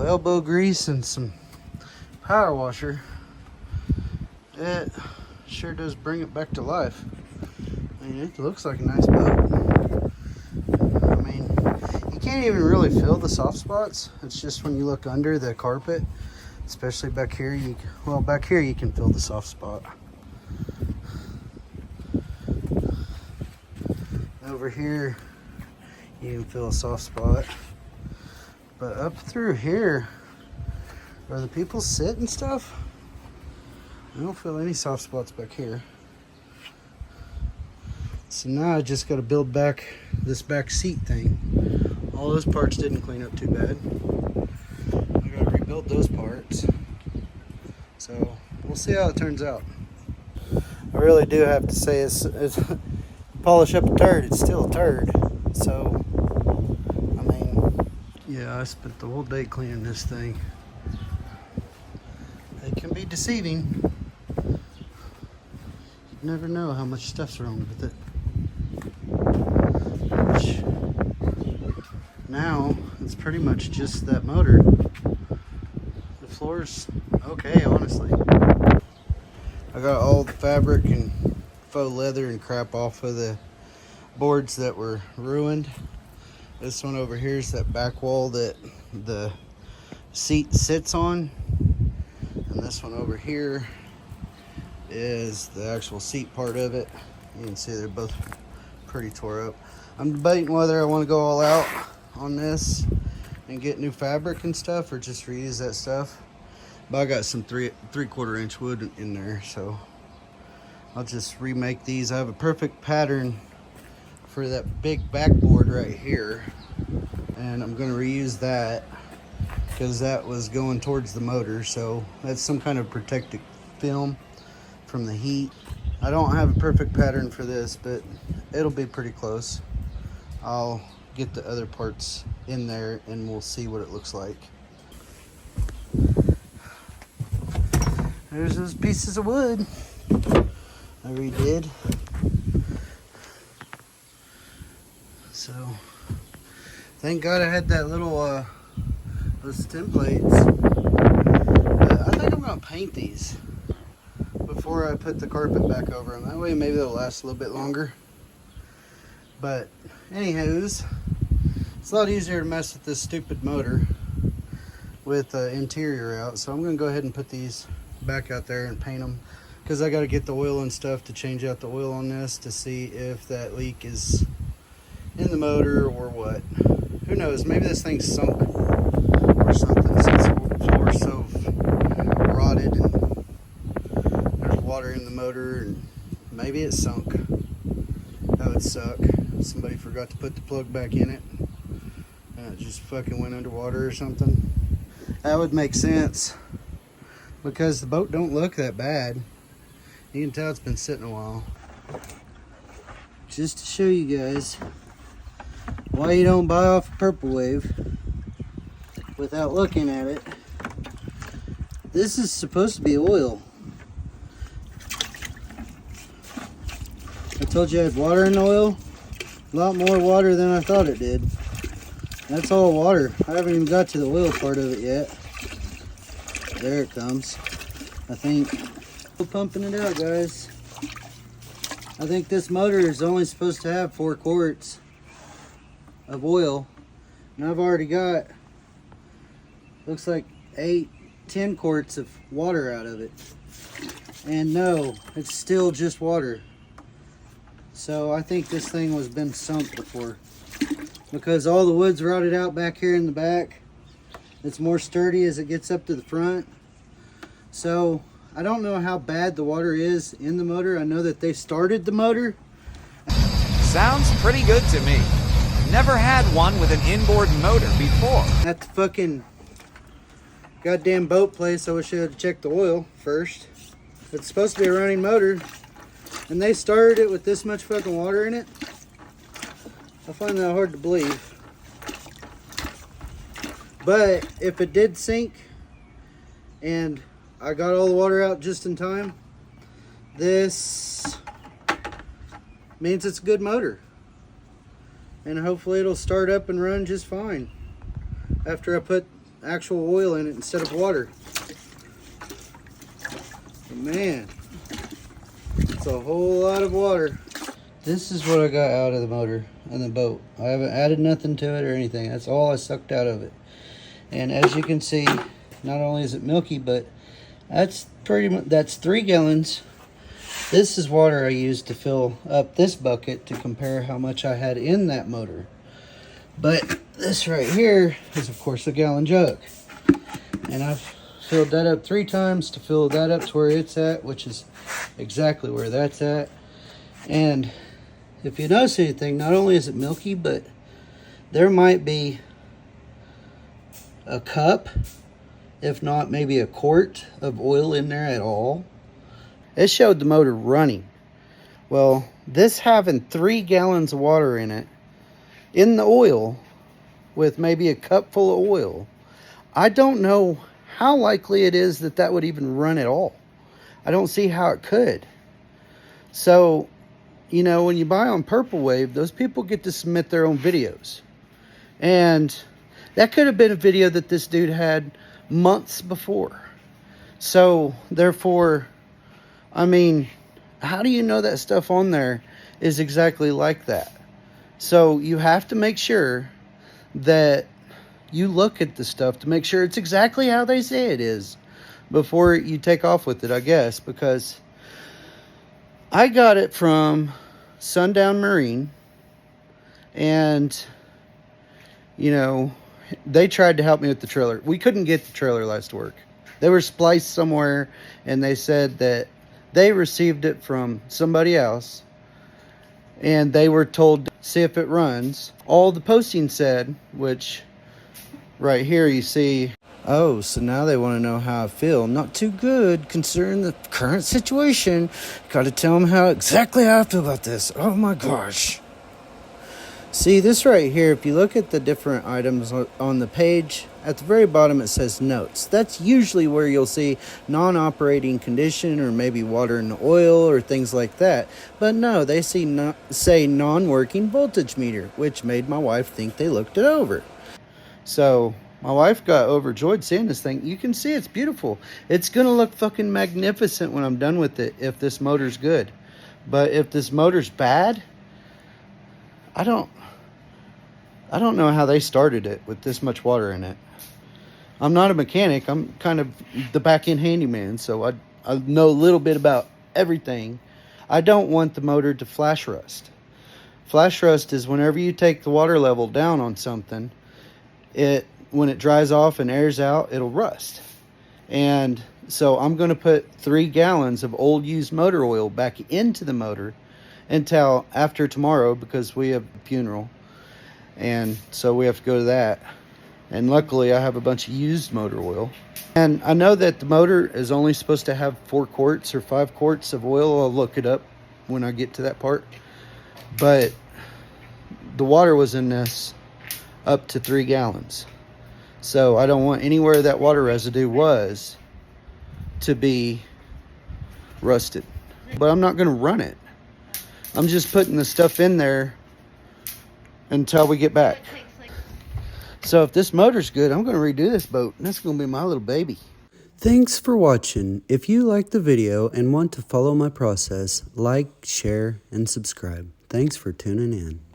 elbow grease and some power washer, it sure does bring it back to life. I mean, it looks like a nice boat. I mean, you can't even really feel the soft spots. It's just when you look under the carpet, especially back here, back here you can feel the soft spot. Over here, you can feel a soft spot. But up through here, where the people sit and stuff, I don't feel any soft spots back here. So now I just got to build back this back seat thing. All those parts didn't clean up too bad. I got to rebuild those parts. So we'll see how it turns out. I really do have to say, it's polish up a turd, it's still a turd. So, I mean, yeah, I spent the whole day cleaning this thing. It can be deceiving. You never know how much stuff's wrong with it. Now, it's pretty much just that motor. The floor's okay, honestly. I got all the fabric and faux leather and crap off of the boards that were ruined. This one over here is that back wall that the seat sits on. And this one over here is the actual seat part of it. You can see they're both pretty tore up. I'm debating whether I want to go all out on this and get new fabric and stuff, or just reuse that stuff. But I got some 3/4 inch wood in there, so I'll just remake these. I have a perfect pattern for that big backboard right here, and I'm going to reuse that because that was going towards the motor. So that's some kind of protective film from the heat. I don't have a perfect pattern for this, but it'll be pretty close. I'll get the other parts in there and we'll see what it looks like. There's those pieces of wood I redid. So thank God I had that little those templates. I think I'm gonna paint these before I put the carpet back over them. That way maybe they'll last a little bit longer. But anywho's, it's a lot easier to mess with this stupid motor with the interior out. So I'm gonna go ahead and put these back out there and paint them, because I got to get the oil and stuff to change out the oil on this to see if that leak is in the motor or what. Who knows, maybe this thing's sunk or something since the floor's so rotted and there's water in the motor, and maybe it's sunk. That would suck. Somebody forgot to put the plug back in it and it just fucking went underwater or something. That would make sense, because the boat don't look that bad. You can tell it's been sitting a while. Just to show you guys why you don't buy off a Purple Wave without looking at it. This is supposed to be oil. I told you I had water in the oil. A lot more water than I thought it did. That's all water. I haven't even got to the oil part of it yet. There it comes. I think we're pumping it out, guys. I think this motor is only supposed to have 4 quarts of oil, and I've already got, looks like 10 quarts of water out of it. And no, it's still just water. So I think this thing was been sunk before, because all the wood's rotted out back here in the back. It's more sturdy as it gets up to the front. So I don't know how bad the water is in the motor. I know that they started the motor. Sounds pretty good to me. Never had one with an inboard motor before. At the fucking goddamn boat place, I wish I had checked the oil first. It's supposed to be a running motor, and they started it with this much fucking water in it. I find that hard to believe. But if it did sink and I got all the water out just in time, this means it's a good motor. And hopefully it'll start up and run just fine after I put actual oil in it instead of water. But man, it's a whole lot of water. This is what I got out of the motor and the boat. I haven't added nothing to it or anything. That's all I sucked out of it. And as you can see, not only is it milky, but that's 3 gallons. This is water I used to fill up this bucket to compare how much I had in that motor. But this right here is, of course, a gallon jug. And I've filled that up 3 times to fill that up to where it's at, which is exactly where that's at. And if you notice anything, not only is it milky, but there might be a cup, if not maybe a quart of oil in there at all. It showed the motor running. Well, this having 3 gallons of water in it, in the oil, with maybe a cup full of oil, I don't know how likely it is that that would even run at all. I don't see how it could. So, you know, when you buy on Purple Wave, those people get to submit their own videos. And that could have been a video that this dude had months before. So, therefore, I mean, how do you know that stuff on there is exactly like that? So you have to make sure that you look at the stuff to make sure it's exactly how they say it is before you take off with it, I guess, because I got it from Sundown Marine, and, you know, they tried to help me with the trailer. We couldn't get the trailer lights to work. They were spliced somewhere, and they said that they received it from somebody else, and they were told to see if it runs. All the posting said, which right here you see, oh, so now they want to know how I feel. Not too good considering the current situation. Got to tell them exactly how I feel about this. Oh my gosh. See, this right here, if you look at the different items on the page, at the very bottom it says notes. That's usually where you'll see non-operating condition or maybe water and oil or things like that. But no, they say non-working voltage meter, which made my wife think they looked it over. So my wife got overjoyed seeing this thing. You can see it's beautiful. It's going to look fucking magnificent when I'm done with it if this motor's good. But if this motor's bad, I don't know how they started it with this much water in it. I'm not a mechanic. I'm kind of the back-end handyman, so I know a little bit about everything. I don't want the motor to flash rust. Flash rust is whenever you take the water level down on something, when it dries off and airs out, it'll rust. And so I'm going to put 3 gallons of old used motor oil back into the motor until after tomorrow, because we have a funeral. And so we have to go to that. And luckily I have a bunch of used motor oil. And I know that the motor is only supposed to have 4 quarts or 5 quarts of oil. I'll look it up when I get to that part. But the water was in this up to 3 gallons. So I don't want anywhere that water residue was to be rusted. But I'm not going to run it. I'm just putting the stuff in there until we get back. So if this motor's good, I'm going to redo this boat. And that's going to be my little baby. Thanks for watching. If you liked the video and want to follow my process, like, share, and subscribe. Thanks for tuning in.